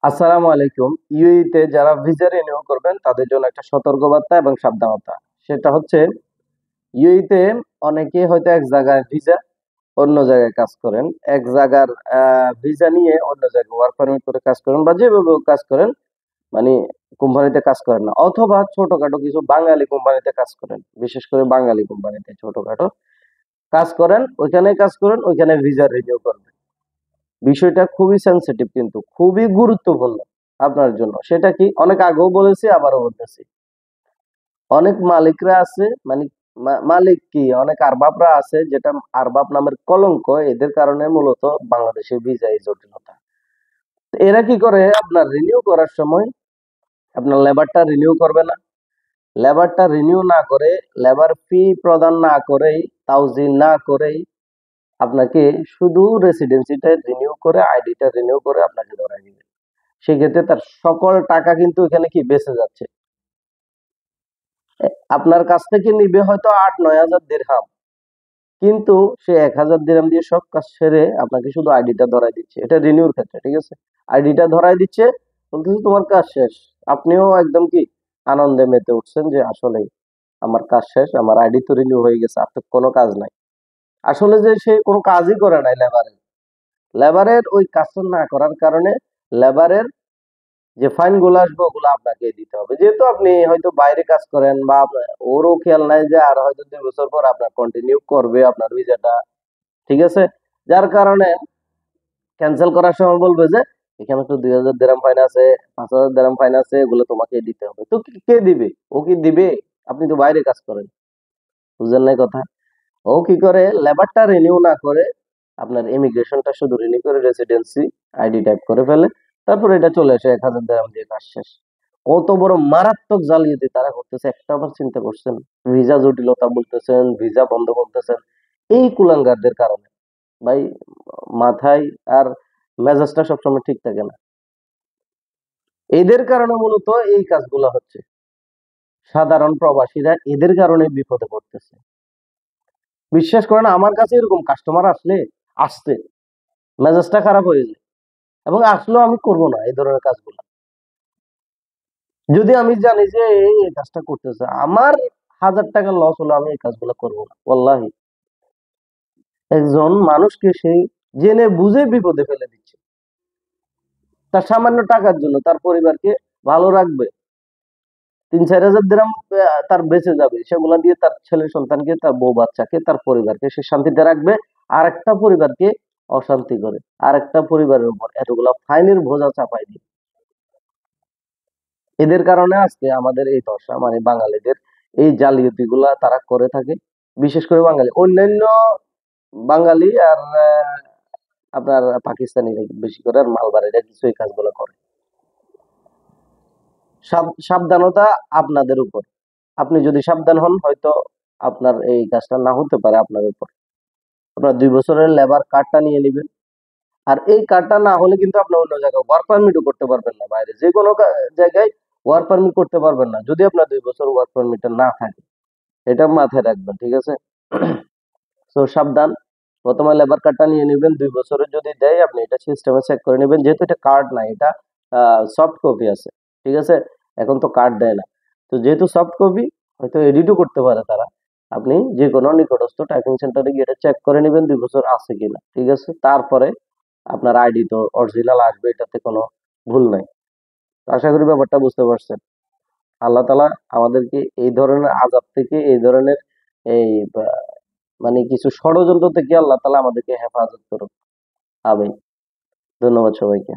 আসসালামু আলাইকুম। ইউএইতে যারা ভিসা রিনিউ করবেন তাদের জন্য একটা সতর্কবার্তা এবং সাবধানতা। সেটা হচ্ছে ইউএইতে অনেকে হয়তো এক জায়গায় ভিসা অন্য জায়গায় কাজ করেন, এক জায়গার ভিসা নিয়ে অন্য জায়গায় ওয়ার্ক পারমিট করে কাজ করেন বা যেভাবে কাজ করেন, মানে কোম্পানিতে কাজ করেন না, অথবা ছোটখাটো কিছু বাঙালি কোম্পানিতে কাজ করেন, বিশেষ করে বাঙালি কোম্পানিতে ছোটখাটো কাজ করেন, ওইখানে কাজ করেন, ওইখানে ভিসা রিনিউ করবেন। বিষয়টা খুবই সেনসিটিভ, কিন্তু খুবই গুরুত্বপূর্ণ আপনার জন্য। সেটা কি, অনেক আগেও বলেছি, আবারও বলতেছি। অনেক মালিকরা আছে, মানে মালিক কি, অনেক আরবাবরা আছে, যেটা আরবাব নামের কলঙ্ক, এদের কারণে মূলত বাংলাদেশে ভিসা এই জটিলতা। তো এরা কি করে, আপনার রিনিউ করার সময় আপনার লেবারটা রিনিউ করবে না। লেবারটা রিনিউ না করে, লেবার ফি প্রদান না করেই, তাওজি না করেই আপনাকে শুধু রেসিডেন্সিটা রিনিউ করে, আইডিটা রিনিউ করে আপনাকে ধরাই দিবে। সেক্ষেত্রে তার সকল টাকা কিন্তু এখানে কি বেঁচে যাচ্ছে। আপনার কাছ থেকে নিবে হয়তো ৮-৯ হাজার দিরহাম, কিন্তু সে ১,০০০ দিরহাম দিয়ে সব কাজ সেরে আপনাকে শুধু আইডিটা ধরাই দিচ্ছে। এটা রিনিউর ক্ষেত্রে, ঠিক আছে। আইডিটা ধরাই দিচ্ছে, বলতেছে তোমার কাজ শেষ। আপনিও একদম কি আনন্দে মেতে উঠছেন যে আসলে আমার কাজ শেষ, আমার আইডি তো রিনিউ হয়ে গেছে, আর তো কোনো কাজ নাই। আসলে যে সে কোনো কাজই করে নাই। লেবারের ওই কাজটা না করার কারণে লেবারের যে ফাইন গুলো আসবে ওগুলো আপনাকে দিতে হবে। যেহেতু আপনি হয়তো বাইরে কাজ করেন, বা ওরও খেয়াল নাই যে আর হয়তো ২ বছর পর আপনার কন্টিনিউ করবে আপনার ভিসাটা, ঠিক আছে। যার কারণে ক্যান্সেল করার সময় বলবে যে এখানে তো ২,০০০ দিরহাম ফাইন আছে, ৫,০০০ দিরহাম ফাইন আছে, এগুলো তোমাকে দিতে হবে। তো কে দিবে? ও কি দিবে? আপনি তো বাইরে কাজ করেন, বুঝলেন না কথা। ও কি করে, লেবারটা রিনিউ না করে আপনার ইমিগ্রেশনটা শুধু রিনিউ করে রেসিডেন্সি আইডি টাইপ করে ফেলে, তারপর এটা চলে আসে ১,০০০ দিরহাম দিয়ে কাজ শেষ। কত বড় মারাত্মক জালিয়াতি তারা করতেছে, একটা আবার চিন্তা করছেন? ভিসা জটিলতা বলতেছেন, ভিসা বন্ধ বলতেছেন, এই কুলাঙ্গারদের কারণে। ভাই, মাথায় আর মেজাজটা সবসময় ঠিক থাকে না। এদের কারণে মূলত এই কাজগুলো হচ্ছে। সাধারণ প্রবাসীরা এদের কারণে বিপদে পড়তেছে। বিশ্বাস করেন, আমার কাছে এরকম কাস্টমার আসলে আসতে মেজাজটা খারাপ হয়ে যায়, এবং আসলেও আমি করব না এই ধরনের কাজগুলো। যদি আমি জানি যে এই কাজটা করতেছে, আমার ১,০০০ টাকা লস হলো, আমি এই কাজগুলো করবো না ওয়াল্লাহি। একজন মানুষকে সে জেনে বুঝে বিপদে ফেলে দিচ্ছে, তার সামান্য টাকার জন্য তার পরিবারকে ভালো রাখবে। ৩-৪ হাজার দিরহাম তার বেঁচে যাবে, সেগুলা দিয়ে তার ছেলে সন্তানকে, তার বউ বাচ্চাকে, তার পরিবারকে সে শান্তিতে রাখবে। আর একটা পরিবারকে অশান্তি করে, আর একটা পরিবারের উপর এতগুলা ফাইনের বোঝা চাপাই দিয়ে। এদের কারণে আজকে আমাদের এই দশা, মানে বাঙালিদের এই জালিয়াতি গুলা তারা করে থাকে। বিশেষ করে বাঙালি, অন্যান্য বাঙালি আর আপনার পাকিস্তানি বেশি করে, আর মালবাড়িরা কিছু এই কাজগুলো করে। সাবধানতা আপনাদের উপর। আপনি যদি সাবধান হন, হয়তো আপনার এই কাজটা না হতে পারে আপনার উপর। আপনার ২ বছরের লেবার কার্ডটা নিয়ে নেবেন। আর এই কার্ডটা না হলে কিন্তু আপনি অন্য জায়গায় ওয়ার্ক পারমিটও করতে পারবেন না, বাইরে যে কোনো জায়গায় ওয়ার্ক পারমিট করতে পারবেন না যদি আপনার ২ বছর ওয়ার্ক পারমিটটা না থাকে। এটা মাথায় রাখবেন, ঠিক আছে। তো সাবধান। প্রথমে লেবার কার্ডটা নিয়ে নেবেন। ২ বছরের যদি দেয়, আপনি এটা সিস্টেমে চেক করে নেবেন, যেহেতু এটা কার্ড না, এটা সফট কপি আছে, ঠিক আছে। এখন তো কার্ড দেয় না। তো যেহেতু সফট কপি, হয়তো এডিটও করতে পারে তারা। আপনি যে কোনো নিকটস্থ টাইপিং সেন্টারে গিয়ে এটা চেক করে নেবেন ২ বছর আছে কিনা, ঠিক আছে। তারপরে আপনার আইডি তো অরিজিনাল আসবে, এটাতে কোনো ভুল নাই। আশা করি ব্যাপারটা বুঝতে পারছেন। আল্লাহ তাআলা আমাদেরকে এই ধরনের আযাব থেকে, এই ধরনের এই মানে কিছু ষড়যন্ত্র থেকে আল্লাহ তাআলা আমাদেরকে হেফাজত করুন। আমিন। ধন্যবাদ সবাইকে।